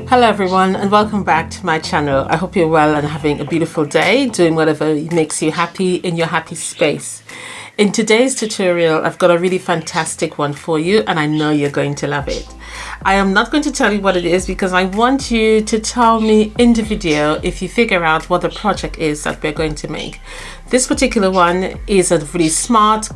Hello everyone and welcome back to my channel. I hope you're well and having a beautiful day, doing whatever makes you happy in your happy space. In today's tutorial, I've got a really fantastic one for you and I know you're going to love it. I am not going to tell you what it is because I want you to tell me in the video if you figure out what the project is that we're going to make. This particular one is a really smart,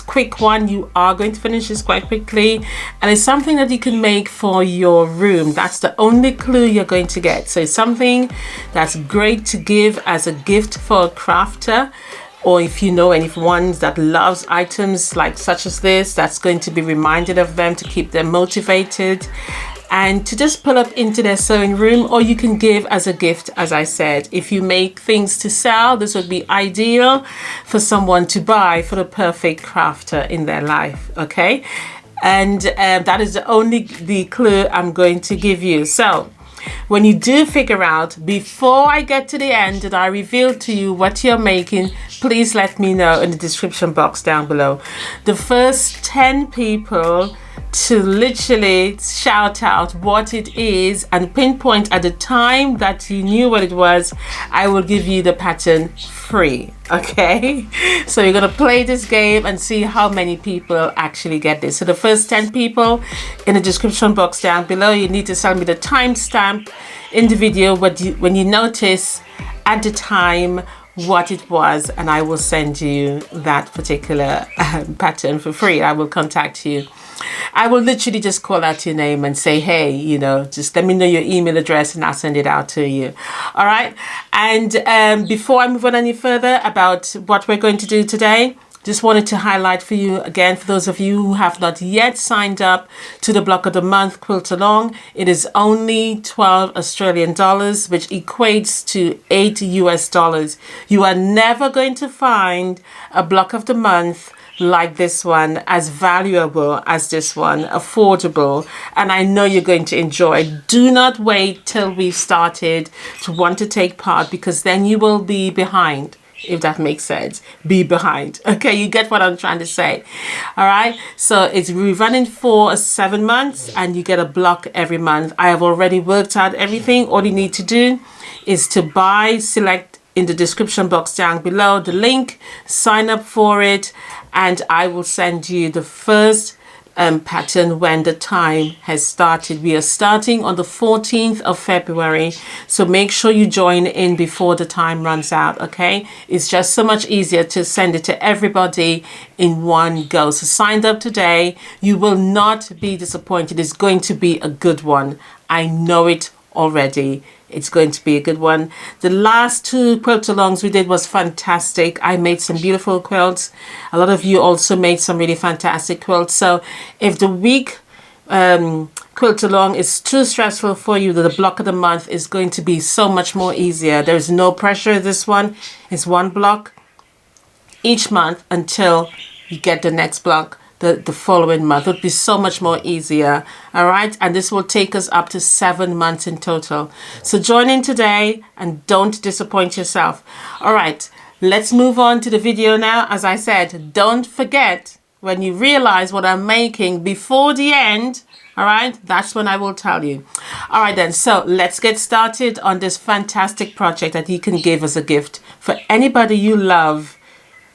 quick one. You are going to finish this quite quickly and it's something that you can make for your room. That's the only clue you're going to get. So it's something that's great to give as a gift for a crafter, or if you know anyone that loves items like such as this, that's going to be reminded of them to keep them motivated and to just pull up into their sewing room, or you can give as a gift. As I said, if you make things to sell, this would be ideal for someone to buy for the perfect crafter in their life. Okay, and that is the clue I'm going to give you. So when you do figure out, before I get to the end and I reveal to you what you're making, please let me know in the description box down below. The first 10 people to literally shout out what it is and pinpoint at the time that you knew what it was, I will give you the pattern free. Okay, so you're gonna play this game and see how many people actually get this. So the first 10 people in the description box down below, you need to tell me the timestamp in the video when you notice at the time what it was, and I will send you that particular pattern for free. I will contact you. I will literally just call out your name and say, hey, you know, just let me know your email address and I'll send it out to you. All right. And before I move on any further about what we're going to do today, just wanted to highlight for you again, for those of you who have not yet signed up to the Block of the Month Quilt Along, it is only 12 Australian dollars, which equates to $8 US. You are never going to find a Block of the Month like this one, as valuable as this one, affordable, and I know you're going to enjoy. Do not wait till we've started to want to take part, because then you will be behind, if that makes sense. Be behind. Okay, you get what I'm trying to say. All right, so we're running for 7 months and you get a block every month. I have already worked out everything. All you need to do is to buy, select in the description box down below the link, sign up for it, and I will send you the first pattern when the time has started. We are starting on the 14th of February, so make sure you join in before the time runs out. Okay, it's just so much easier to send it to everybody in one go. So sign up today. You will not be disappointed. It's going to be a good one. I know it already. It's going to be a good one. The last 2 quilt alongs we did was fantastic. I made some beautiful quilts. A lot of you also made some really fantastic quilts. So if the week quilt along is too stressful for you, the block of the month is going to be so much more easier. There's no pressure. This one is one block each month until you get the next block the following month. It would be so much more easier. All right, and this will take us up to 7 months in total. So join in today and don't disappoint yourself. All right, let's move on to the video now. As I said, don't forget, when you realize what I'm making before the end, all right, that's when I will tell you. All right then, so let's get started on this fantastic project that you can give as a gift for anybody you love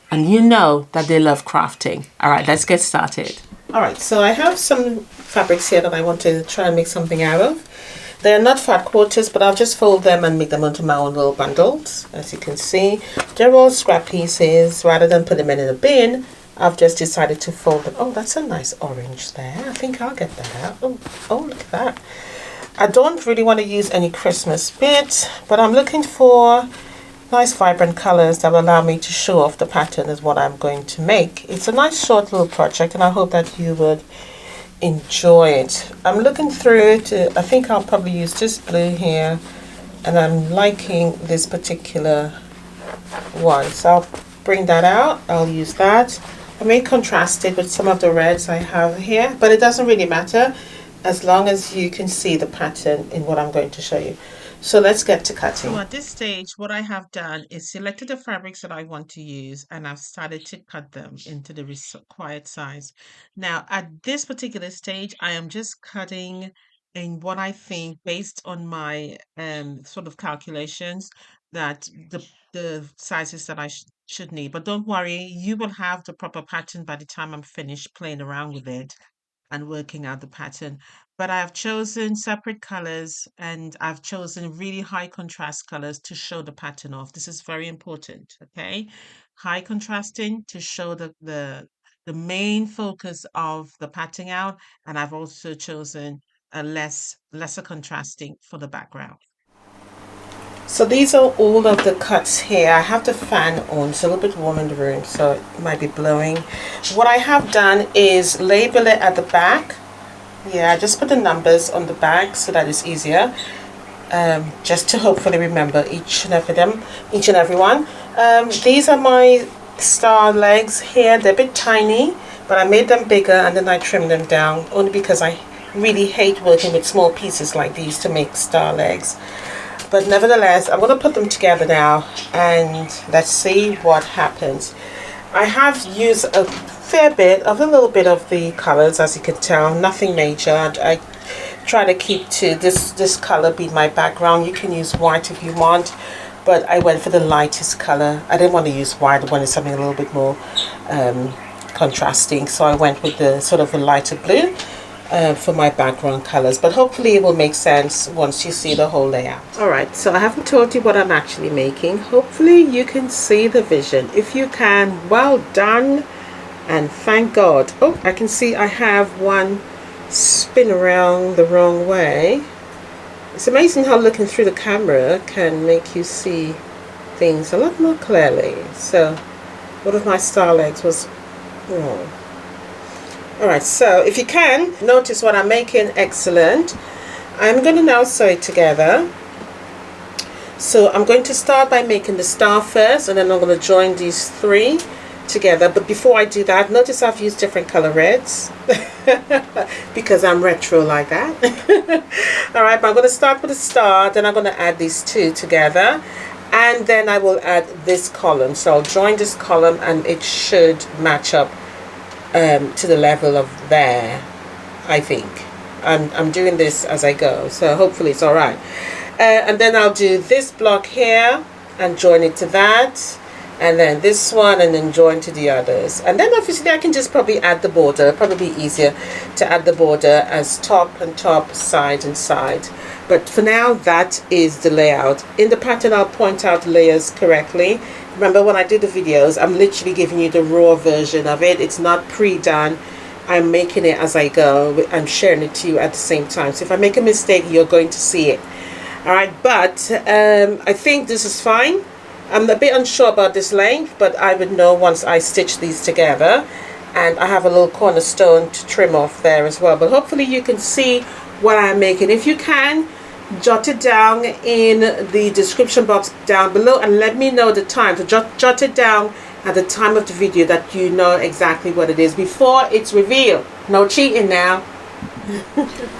and you know that they love crafting. All right, let's get started. All right, so I have some fabrics here that I want to try and make something out of. They're not fat quarters, but I'll just fold them and make them into my own little bundles. As you can see, they're all scrap pieces. Rather than put them in a bin, I've just decided to fold them. Oh, that's a nice orange there. I think I'll get that out. Oh, look at that. I don't really want to use any Christmas bits, but I'm looking for nice vibrant colors that will allow me to show off the pattern is what I'm going to make. It's a nice short little project and I hope that you would enjoy it. I'm looking through it. I think I'll probably use this blue here, and I'm liking this particular one, so I'll bring that out. I'll use that. I may contrast it with some of the reds I have here, but it doesn't really matter as long as you can see the pattern in what I'm going to show you. So let's get to cutting. So at this stage, what I have done is selected the fabrics that I want to use, and I've started to cut them into the required size. Now, at this particular stage, I am just cutting in what I think based on my sort of calculations that the sizes that I should need. But don't worry, you will have the proper pattern by the time I'm finished playing around with it and working out the pattern. But I've chosen separate colors and I've chosen really high contrast colors to show the pattern off. This is very important, okay? High contrasting to show the main focus of the pattern out, and I've also chosen a lesser contrasting for the background. So these are all of the cuts here. I have the fan on, it's a little bit warm in the room, so it might be blowing. What I have done is label it at the back. Yeah, I just put the numbers on the back so that it's easier. Just to hopefully remember each and every one. These are my star legs here. They're a bit tiny, but I made them bigger and then I trimmed them down only because I really hate working with small pieces like these to make star legs. But nevertheless, I'm going to put them together now and let's see what happens. I have used a fair bit of a little bit of the colors, as you can tell, nothing major. I try to keep to this color be my background. You can use white if you want, but I went for the lightest color. I didn't want to use white. I wanted something a little bit more contrasting, so I went with the sort of a lighter blue for my background colors, but hopefully it will make sense once you see the whole layout. All right, so I haven't told you what I'm actually making. Hopefully you can see the vision. If you can, well done and thank God. Oh, I can see I have one spin around the wrong way. It's amazing how looking through the camera can make you see things a lot more clearly. So one of my star legs was wrong. Alright, so if you can notice what I'm making, excellent. I'm going to now sew it together. So I'm going to start by making the star first, and then I'm going to join these three together. But before I do that, notice I've used different color reds because I'm retro like that. Alright, but I'm going to start with the star, then I'm going to add these two together, and then I will add this column. So I'll join this column and it should match up to the level of there. I think I'm doing this as I go, so hopefully it's all right. And then I'll do this block here and join it to that, and then this one, and then join to the others. And then obviously I can just probably add the border. Probably easier to add the border as top and top, side and side. But for now, that is the layout. In the pattern, I'll point out the layers correctly. Remember, when I do the videos, I'm literally giving you the raw version of it. It's not pre-done. I'm making it as I go. I'm sharing it to you at the same time. So if I make a mistake, you're going to see it. All right, but I think this is fine. I'm a bit unsure about this length, but I would know once I stitch these together. And I have a little cornerstone to trim off there as well. But hopefully you can see what I'm making. If you can, jot it down in the description box down below and let me know the time. So jot it down at the time of the video that you know exactly what it is before it's revealed. No cheating now.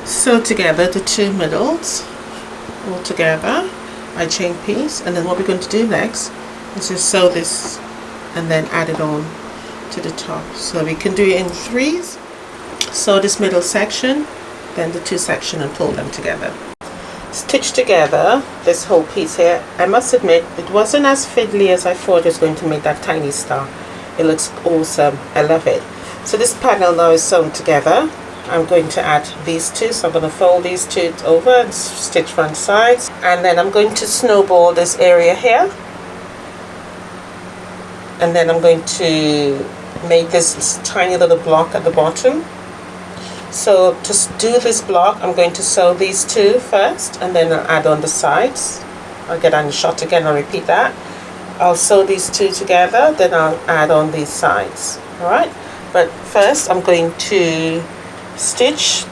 Sew together the two middles all together by chain piece, and then what we're going to do next is just sew this and then add it on to the top. So we can do it in threes. Sew this middle section, then the two sections, and pull them together. Stitch together this whole piece here. I must admit it wasn't as fiddly as I thought it was going to make that tiny star. It looks awesome. I love it. So this panel now is sewn together. I'm going to add these two, so I'm going to fold these two over and stitch front sides, and then I'm going to snowball this area here, and then I'm going to make this tiny little block at the bottom. So to do this block, I'm going to sew these two first, and then I'll add on the sides. I'll get on the shot again, I'll repeat that. I'll sew these two together, then I'll add on these sides. Alright, but first I'm going to stitch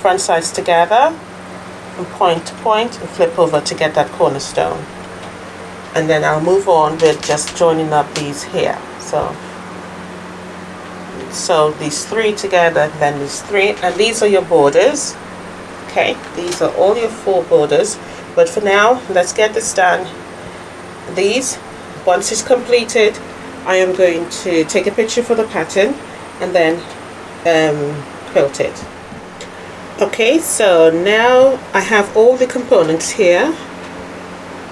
front sides together from point to point and flip over to get that cornerstone. And then I'll move on with just joining up these here. So these three together, then these three, and these are your borders. Okay, these are all your four borders, but for now let's get this done. These, once it's completed, I am going to take a picture for the pattern and then quilt it. Okay, so now I have all the components here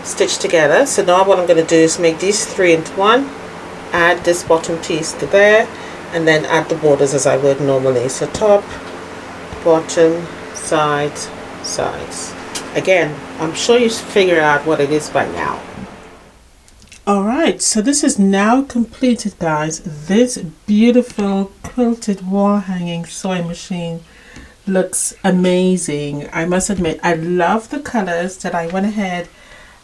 stitched together. So now what I'm going to do is make these 3 into 1, add this bottom piece to there, and then add the borders as I would normally. So top, bottom, sides, sides. Again, I'm sure you figure out what it is by now. Alright, so this is now completed, guys. This beautiful quilted wall hanging sewing machine looks amazing. I must admit, I love the colors that I went ahead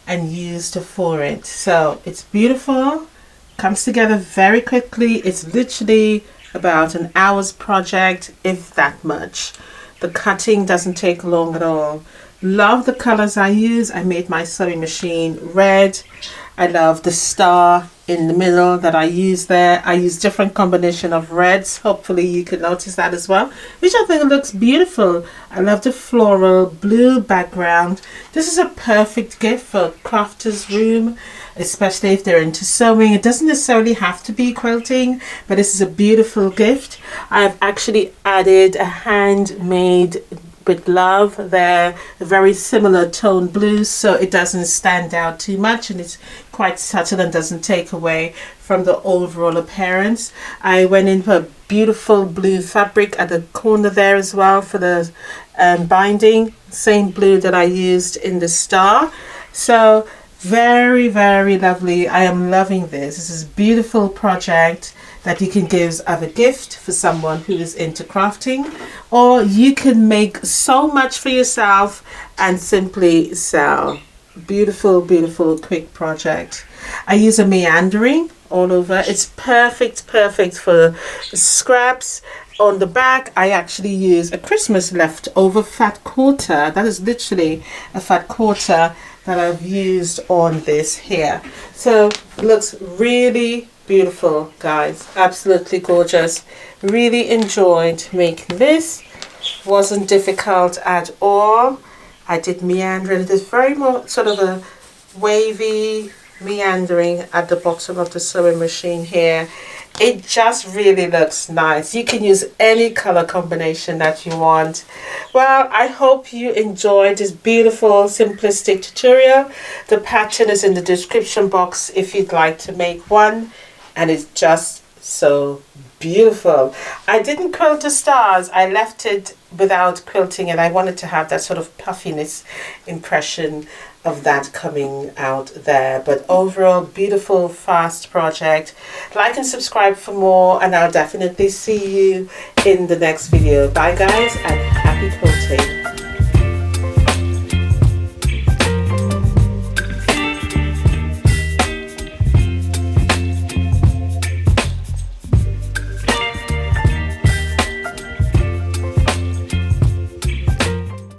and used for it. So it's beautiful, comes together very quickly. It's literally about an hour's project, if that much. The cutting doesn't take long at all. Love the colors I use. I made my sewing machine red. I love the star in the middle that I use there. I use different combination of reds. Hopefully you can notice that as well, which I think looks beautiful. I love the floral blue background. This is a perfect gift for crafters room, especially if they're into sewing. It doesn't necessarily have to be quilting, but this is a beautiful gift. I've actually added a handmade with love there, a very similar tone blue, so it doesn't stand out too much and it's quite subtle and doesn't take away from the overall appearance. I went in for a beautiful blue fabric at the corner there as well for the binding, same blue that I used in the star. So very, very lovely. I am loving this. This is a beautiful project that you can give as a gift for someone who is into crafting, or you can make so much for yourself and simply sell. Beautiful, beautiful, quick project. I use a meandering all over. It's perfect for scraps. On the back, I actually use a Christmas leftover fat quarter. That is literally a fat quarter that I've used on this here. So it looks really beautiful, guys. Absolutely gorgeous. Really enjoyed making this. Wasn't difficult at all. I did meandering. It is very more sort of a wavy meandering at the bottom of the sewing machine here. It just really looks nice. You can use any color combination that you want. Well, I hope you enjoyed this beautiful simplistic tutorial. The pattern is in the description box if you'd like to make one, and it's just so beautiful. I didn't quilt the stars. I left it without quilting, and I wanted to have that sort of puffiness impression of that coming out there. But overall, beautiful, fast project. Like and subscribe for more, and I'll definitely see you in the next video. Bye guys, and happy quilting.